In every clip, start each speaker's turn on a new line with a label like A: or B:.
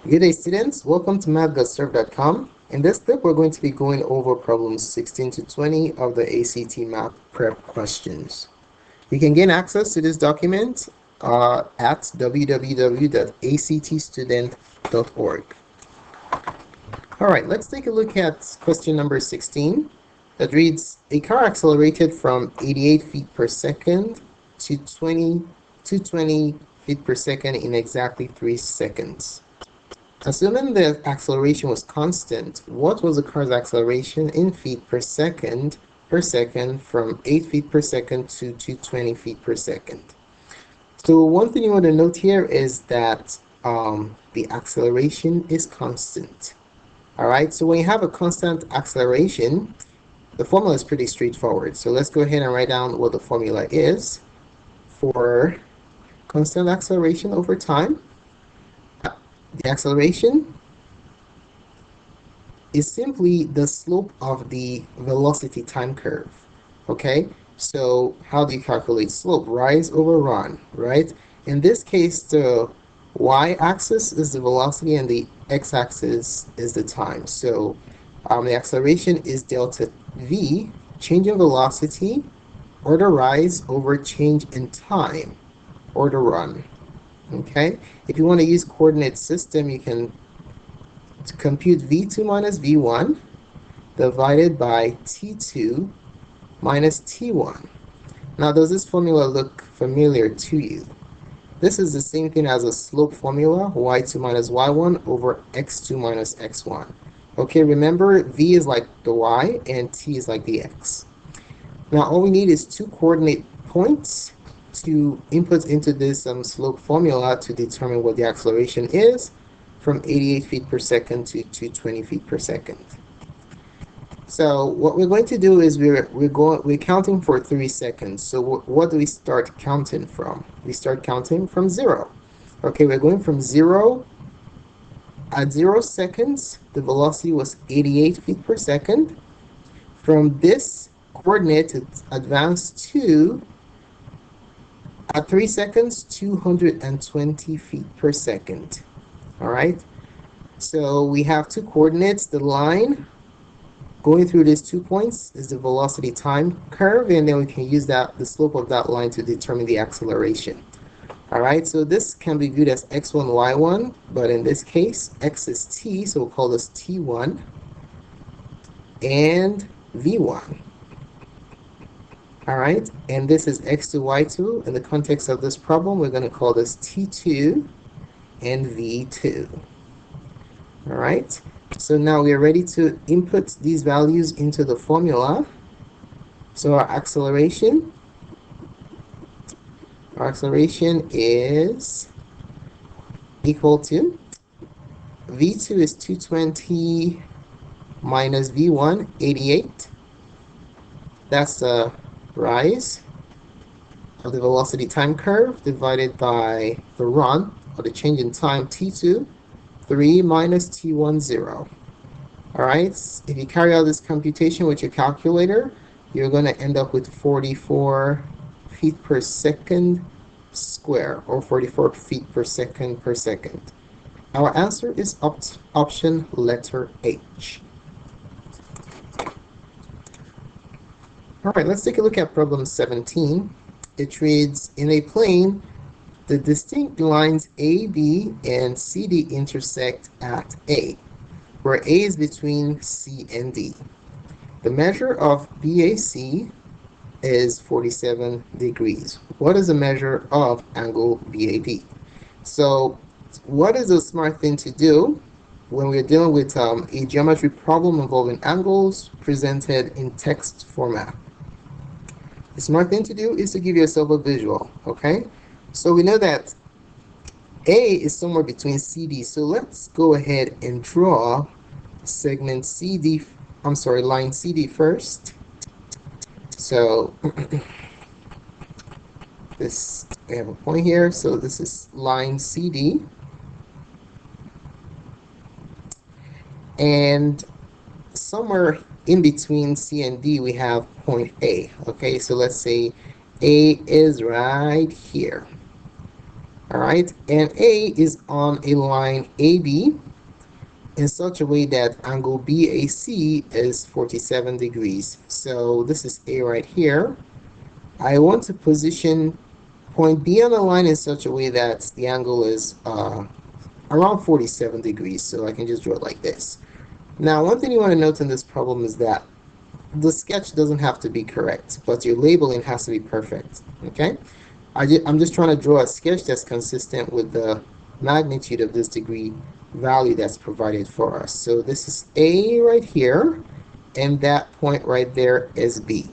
A: Good day, students. Welcome to math.serve.com. In this clip, we're going to be going over problems 16 to 20 of the ACT Math Prep questions. You can gain access to this document at www.actstudent.org. All right, let's take a look at question number 16 that reads, a car accelerated from 88 feet per second to 20 feet per second in exactly 3 seconds. Assuming the acceleration was constant, what was the car's acceleration in feet per second from 8 feet per second to 220 feet per second? So one thing you want to note here is that the acceleration is constant. All right, so when you have a constant acceleration, the formula is pretty straightforward. So let's go ahead and write down what the formula is for constant acceleration over time. The acceleration is simply the slope of the velocity time curve. Okay, so how do you calculate slope? Rise over run, right? In this case, the y-axis is the velocity and the x-axis is the time. So the acceleration is delta v, change in velocity, or the rise over change in time, or the run. Okay, if you want to use coordinate system, you can compute v2 minus v1 divided by t2 minus t1. Now, does this formula look familiar to you? This is the same thing as a slope formula, y2 minus y1 over x2 minus x1. Okay, remember v is like the y and t is like the x. Now, all we need is two coordinate points to input into this slope formula to determine what the acceleration is from 88 feet per second to 220 feet per second. So what we're going to do is we're counting for 3 seconds. So what do we start counting from? We start counting from 0. Okay, we're going from 0. At 0 seconds, the velocity was 88 feet per second. From this coordinate, it's advanced to, at 3 seconds, 220 feet per second. All right, so we have two coordinates. The line going through these 2 points is the velocity time curve, and then we can use the slope of that line to determine the acceleration. All right, so this can be viewed as x1, y1, but in this case, x is t, so we'll call this t1 and v1. All right, and this is x2, y2. In the context of this problem, we're going to call this t2 and v2. All right, so now we are ready to input these values into the formula. So our acceleration is equal to v2 is 220 minus v1, 88. That's the rise of the velocity time curve divided by the run, or the change in time, t2, 3 minus t1, 0. All right, if you carry out this computation with your calculator, you're going to end up with 44 feet per second square, or 44 feet per second per second. Our answer is option letter H. All right, let's take a look at problem 17. It reads, in a plane, the distinct lines A, B, and CD intersect at A, where A is between C and D. The measure of BAC is 47 degrees. What is the measure of angle BAD? So what is a smart thing to do when we're dealing with a geometry problem involving angles presented in text format? The smart thing to do is to give yourself a visual, okay? So we know that A is somewhere between CD. So let's go ahead and draw segment CD, line CD first. So we have a point here. So this is line CD. And somewhere in between C and D, we have point A. Okay, so let's say A is right here. All right, and A is on a line AB in such a way that angle BAC is 47 degrees. So this is A right here. I want to position point B on the line in such a way that the angle is around 47 degrees. So I can just draw it like this. Now, one thing you want to note in this problem is that the sketch doesn't have to be correct, but your labeling has to be perfect. Okay? I'm just trying to draw a sketch that's consistent with the magnitude of this degree value that's provided for us. So this is A right here, and that point right there is B.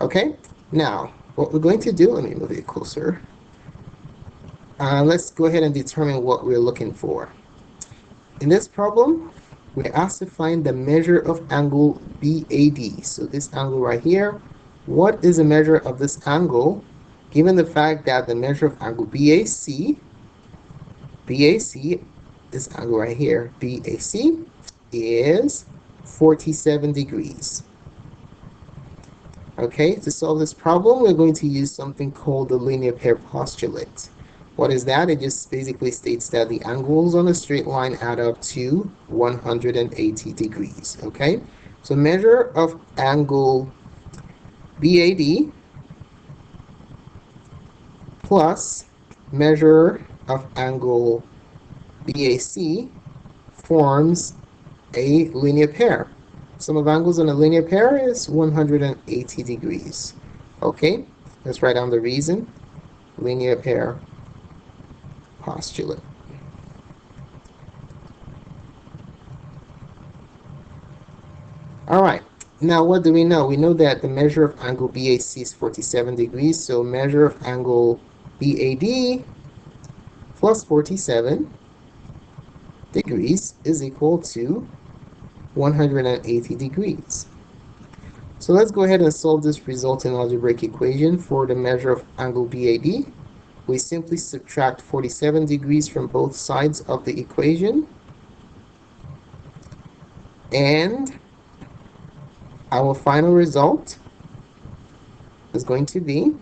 A: Okay? Now, what we're going to do, let me move it closer. Let's go ahead and determine what we're looking for. In this problem, we're asked to find the measure of angle BAD. So this angle right here, what is the measure of this angle given the fact that the measure of angle BAC, this angle right here, BAC, is 47 degrees. Okay, to solve this problem, we're going to use something called the linear pair postulate. What is that? It just basically states that the angles on a straight line add up to 180 degrees. Okay, so measure of angle BAD plus measure of angle BAC forms a linear pair. Sum of angles on a linear pair is 180 degrees. Okay, let's write down the reason. Linear pair postulate. All right, now what do we know? We know that the measure of angle BAC is 47 degrees, so measure of angle BAD plus 47 degrees is equal to 180 degrees. So let's go ahead and solve this resulting algebraic equation for the measure of angle BAD. We simply subtract 47 degrees from both sides of the equation, and our final result is going to be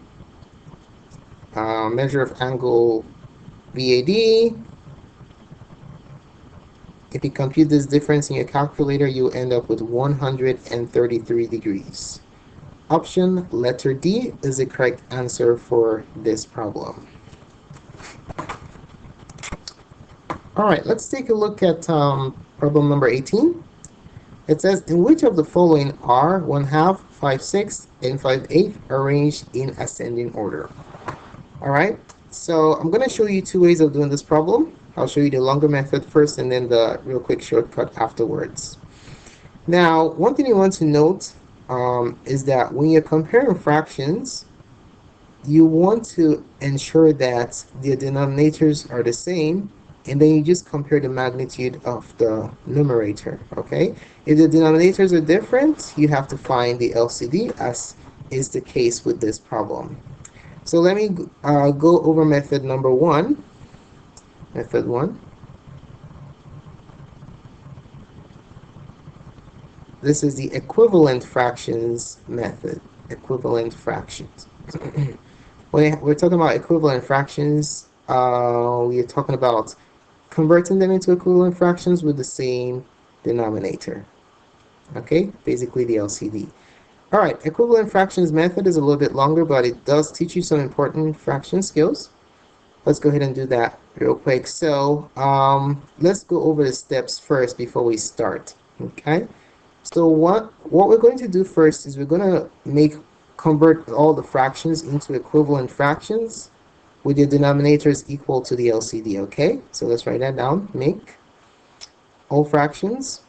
A: measure of angle BAD. If you compute this difference in your calculator, you end up with 133 degrees. Option letter D is the correct answer for this problem. All right, let's take a look at problem number 18. It says, in which of the following are 1/2, 5/6, and 5/8 arranged in ascending order? All right, so I'm going to show you two ways of doing this problem. I'll show you the longer method first and then the real quick shortcut afterwards. Now, one thing you want to note is that when you're comparing fractions, you want to ensure that the denominators are the same, and then you just compare the magnitude of the numerator, okay? If the denominators are different, you have to find the LCD, as is the case with this problem. So let me go over method number one. Method one. This is the equivalent fractions method. Equivalent fractions. When we're talking about equivalent fractions, we are talking about converting them into equivalent fractions with the same denominator. Okay, basically the LCD. All right, equivalent fractions method is a little bit longer, but it does teach you some important fraction skills. Let's go ahead and do that real quick. So let's go over the steps first before we start. Okay. So what we're going to do first is we're going to convert all the fractions into equivalent fractions with the denominators equal to the LCD. Okay. So let's write that down. Make all fractions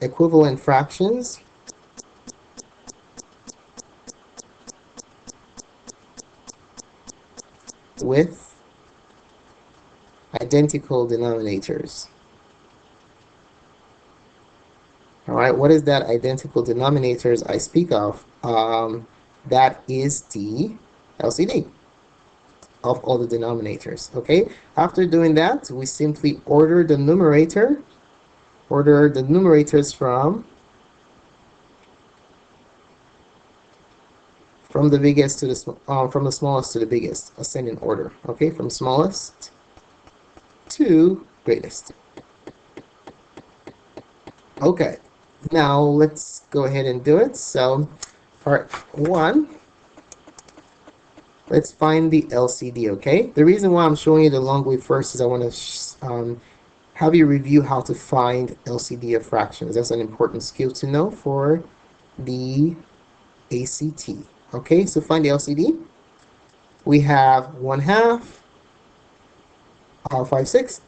A: equivalent fractions with identical denominators. All right, what is that identical denominators I speak of? That is the LCD of all the denominators. Okay, after doing that, we simply order the numerators from from the biggest to the from the smallest to the biggest, ascending order. Okay, from smallest to greatest. Okay, now let's go ahead and do it. So, part one, let's find the LCD. Okay, the reason why I'm showing you the long way first is I want to have you review how to find LCD of fractions. That's an important skill to know for the ACT. Okay, so find the LCD. We have 1/2, 5/6,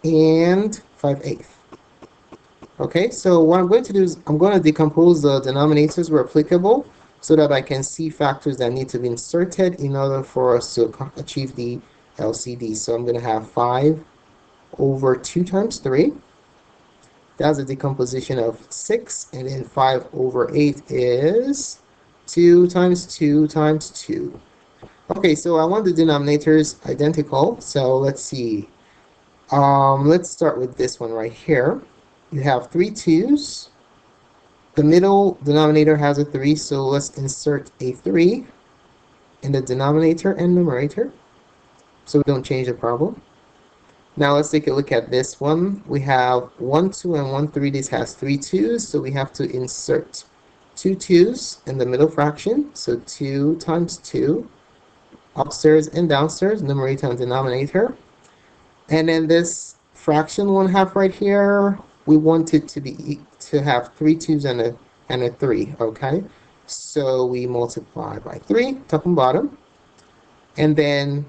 A: and 5/8. Okay, so what I'm going to do is I'm going to decompose the denominators where applicable so that I can see factors that need to be inserted in order for us to achieve the LCD. So I'm going to have 5 over 2 times 3. That's a decomposition of 6, and then 5 over 8 is 2 times 2 times 2. Okay, so I want the denominators identical, so let's see. Let's start with this one right here. You have 3 2's. The middle denominator has a 3, so let's insert a 3 in the denominator and numerator so we don't change the problem. Now let's take a look at this one. We have 1 2 and 1 3. This has 3 2's, so we have to insert 2 2's in the middle fraction. So 2 times 2, upstairs and downstairs, numerator and denominator. And then this fraction 1/2 right here, we want it to have 3 2's and a 3, okay? So we multiply by 3, top and bottom. And then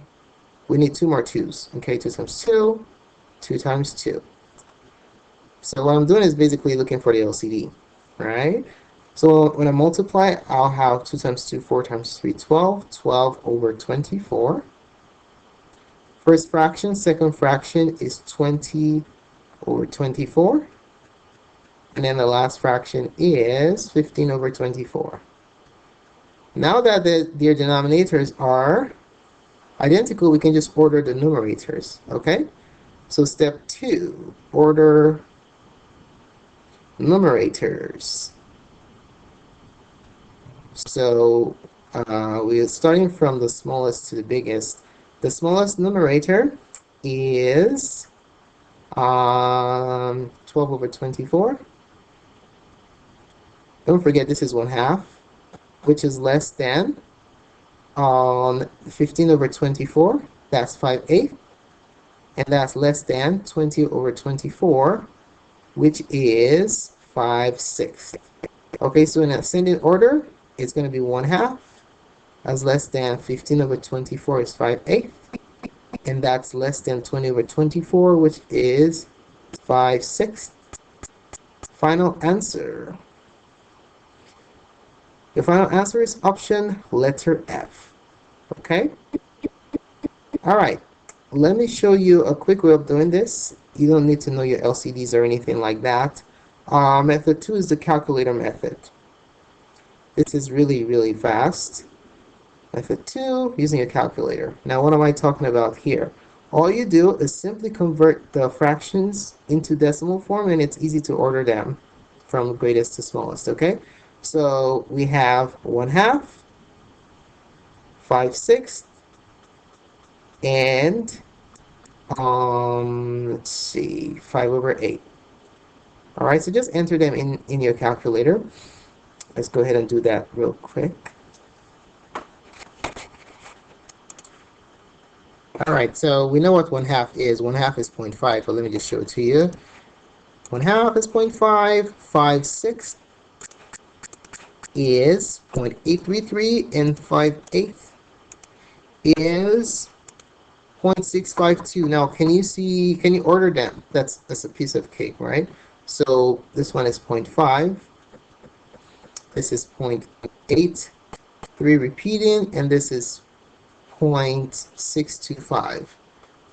A: we need 2 more 2's, okay? 2 times 2, 2 times 2. So what I'm doing is basically looking for the LCD, right? So when I multiply, I'll have 2 times 2, 4 times 3, 12. 12 over 24. First fraction, second fraction is 20 over 24. And then the last fraction is 15 over 24. Now that their denominators are identical, we can just order the numerators, okay? So step 2, order numerators. So we're starting from the smallest to the biggest. The smallest numerator is 12 over 24. Don't forget this is 1/2, which is less than 15 over 24. That's 5/8. And that's less than 20 over 24, which is 5/6. Okay, so in ascending order, it's going to be 1/2. As less than 15 over 24 is 5/8. And that's less than 20 over 24, which is 5/6. Final answer. The final answer is option letter F. Okay? All right. Let me show you a quick way of doing this. You don't need to know your LCDs or anything like that. Method 2 is the calculator method. This is really, really fast. Method 2, using a calculator. Now, what am I talking about here? All you do is simply convert the fractions into decimal form, and it's easy to order them from greatest to smallest, okay? So we have 1/2, 5/6, and let's see, 5 over 8. All right, so just enter them in your calculator. Let's go ahead and do that real quick. All right, so we know what 1/2 is. 1/2 is 0.5, but let me just show it to you. 1/2 is 0.5, 5/6 is 0.833, and 5/8 is 0.652. Now, can you order them? That's a piece of cake, right? So this one is 0.5, this is 0.8, 3 repeating, and this is 0.625.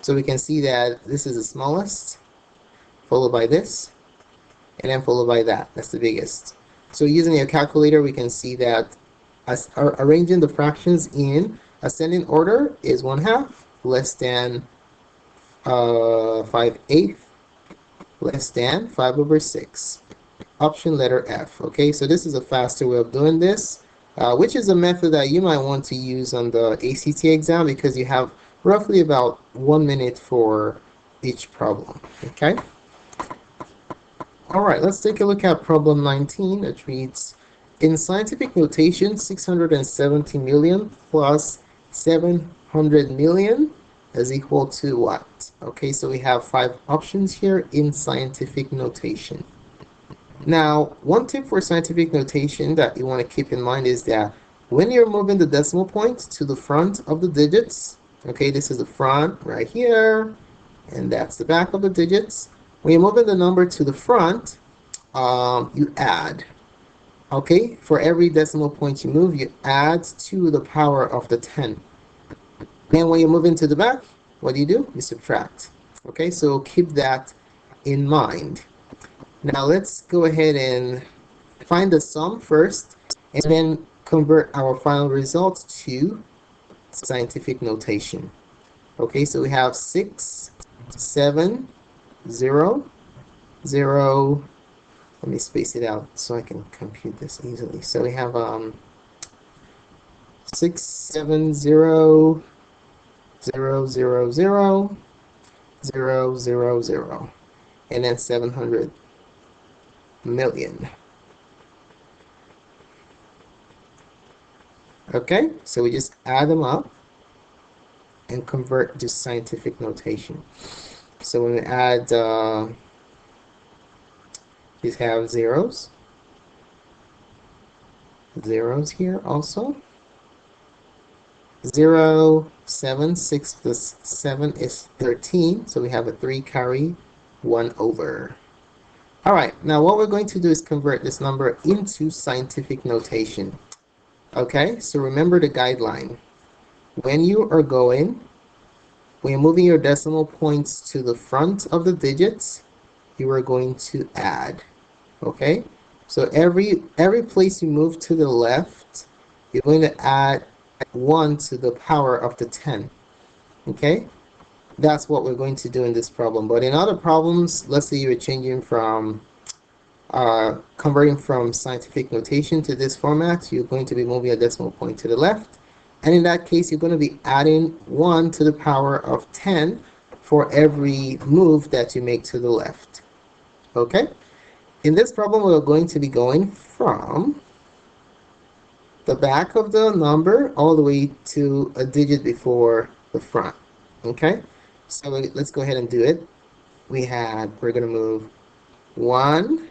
A: So we can see that this is the smallest, followed by this, and then followed by that. That's the biggest. So using a calculator, we can see that arranging the fractions in ascending order is 1/2, less than 5/8, less than 5 over 6. Option letter F. Okay, so this is a faster way of doing this. which is a method that you might want to use on the ACT exam because you have roughly about 1 minute for each problem. Okay? All right, let's take a look at problem 19 that reads, in scientific notation, 670 million plus 700 million is equal to what? Okay, so we have 5 options here in scientific notation. Now, one tip for scientific notation that you want to keep in mind is that when you're moving the decimal point to the front of the digits, okay, this is the front right here, and that's the back of the digits. When you're moving the number to the front, you add. Okay, for every decimal point you move, you add to the power of the 10. And when you move into the back, what do? You subtract. Okay, so keep that in mind. Now let's go ahead and find the sum first, and then convert our final results to scientific notation. Okay, so we have 6, 7, 0, 0. Let me space it out so I can compute this easily. So we have 6, 7, 0, 0, 0, 0, 0, 0, 0, and then 700 million. Okay, so we just add them up and convert to scientific notation. So when we add, these have zeros here also. 0, 7, 6 plus 7 is 13, so we have a 3 carry 1 over. All right, now what we're going to do is convert this number into scientific notation. Okay, so remember the guideline. When you're moving your decimal points to the front of the digits, you are going to add. Okay, so every place you move to the left, you're going to add 1 to the power of the 10. Okay, that's what we're going to do in this problem. But in other problems, let's say you're changing from converting from scientific notation to this format, you're going to be moving a decimal point to the left, and in that case you're going to be adding 1 to the power of 10 for every move that you make to the left. Okay, in this problem we're going to be going from the back of the number all the way to a digit before the front. Okay, so let's go ahead and do it. We're going to move 1,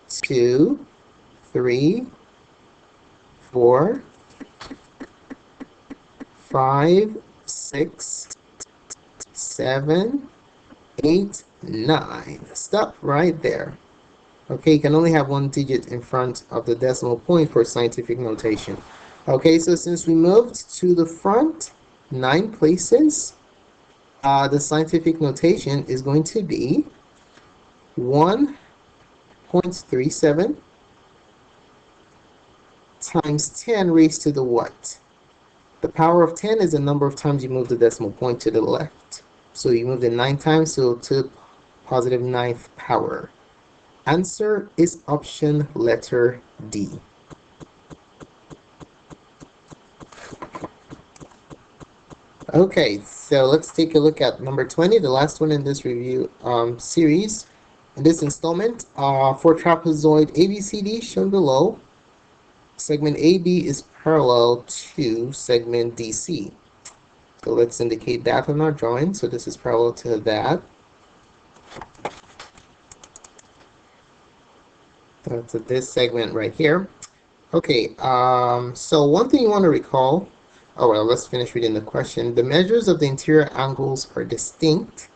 A: 2, 3, 4, 5, 6, 7, 8, 9. Stop right there. Okay, you can only have 1 digit in front of the decimal point for scientific notation. Okay, so since we moved to the front 9 places, the scientific notation is going to be 1.37 times 10 raised to the what? The power of 10 is the number of times you move the decimal point to the left. So you moved it 9 times, so to the positive 9th power. Answer is option letter D. Okay, so let's take a look at number 20, the last one in this review series. In this installment, for trapezoid ABCD shown below, segment AB is parallel to segment DC. So let's indicate that on our drawing. So this is parallel to that. To this segment right here. Okay, so one thing you want to recall, oh well, let's finish reading the question. The measures of the interior angles are distinct,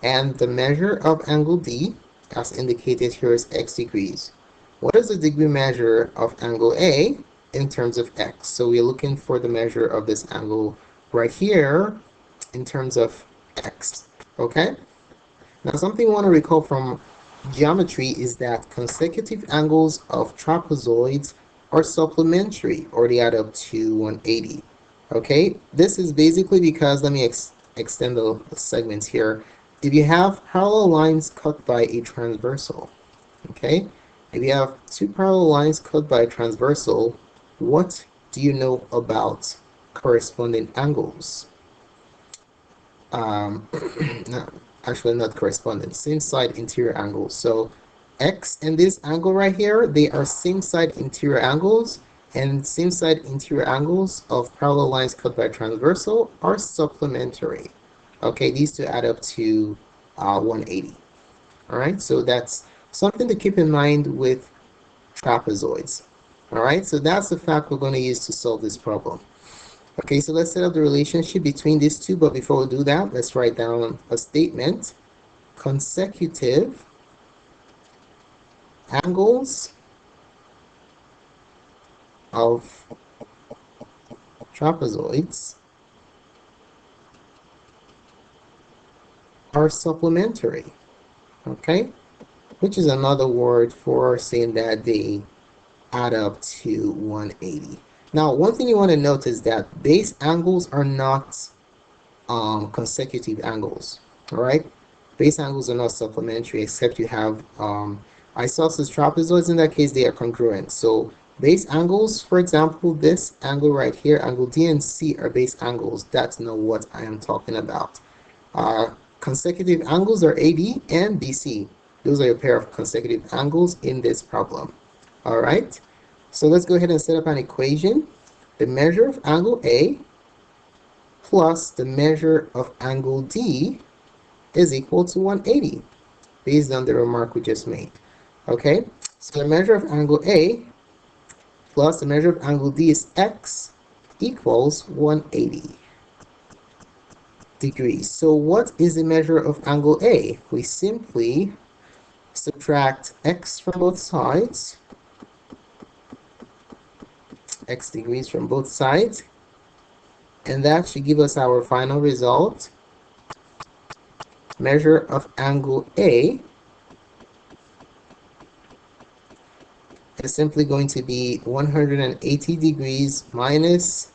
A: and the measure of angle D, as indicated here, is x degrees. What is the degree measure of angle A in terms of x? So we're looking for the measure of this angle right here in terms of x, okay? Now something you want to recall from geometry is that consecutive angles of trapezoids are supplementary, or they add up to 180. Okay, this is basically because, let me extend the segments here. If you have parallel lines cut by a transversal, okay, if you have 2 parallel lines cut by a transversal, what do you know about corresponding angles? um, no, actually not corresponding, same side interior angles. So X and this angle right here, they are same side interior angles, and same side interior angles of parallel lines cut by transversal are supplementary. Okay, these two add up to 180. All right, so that's something to keep in mind with trapezoids. All right, so that's the fact we're going to use to solve this problem. Okay, so let's set up the relationship between these two, but before we do that, let's write down a statement. Consecutive angles of trapezoids are supplementary, okay? Which is another word for saying that they add up to 180. Now, one thing you want to note is that base angles are not consecutive angles. All right, base angles are not supplementary except you have isosceles trapezoids. In that case, they are congruent. So base angles, for example, this angle right here, angle D and C are base angles. That's not what I am talking about. Consecutive angles are AB and BC. Those are a pair of consecutive angles in this problem. All right, so let's go ahead and set up an equation. The measure of angle A plus the measure of angle D is equal to 180 based on the remark we just made. Okay, so the measure of angle A plus the measure of angle D is X equals 180 degrees. So what is the measure of angle A? We simply subtract X from both sides, X degrees from both sides, and that should give us our final result. Measure of angle A is simply going to be 180 degrees minus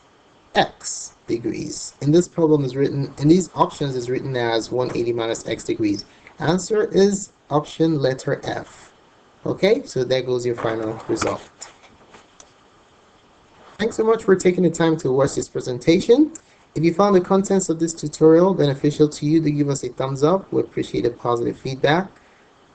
A: X degrees. In this problem is written, in these options is written as 180 minus X degrees. Answer is option letter F. Okay, so there goes your final result. Thanks so much for taking the time to watch this presentation. If you found the contents of this tutorial beneficial to you, do give us a thumbs up. We appreciate the positive feedback.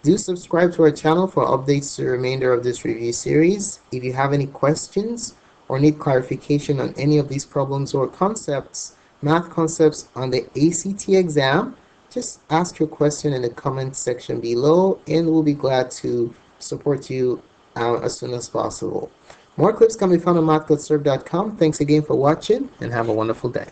A: Do subscribe to our channel for updates to the remainder of this review series. If you have any questions or need clarification on any of these problems or concepts, math concepts on the ACT exam, just ask your question in the comment section below and we'll be glad to support you as soon as possible. More clips can be found on math.serve.com. Thanks again for watching and have a wonderful day.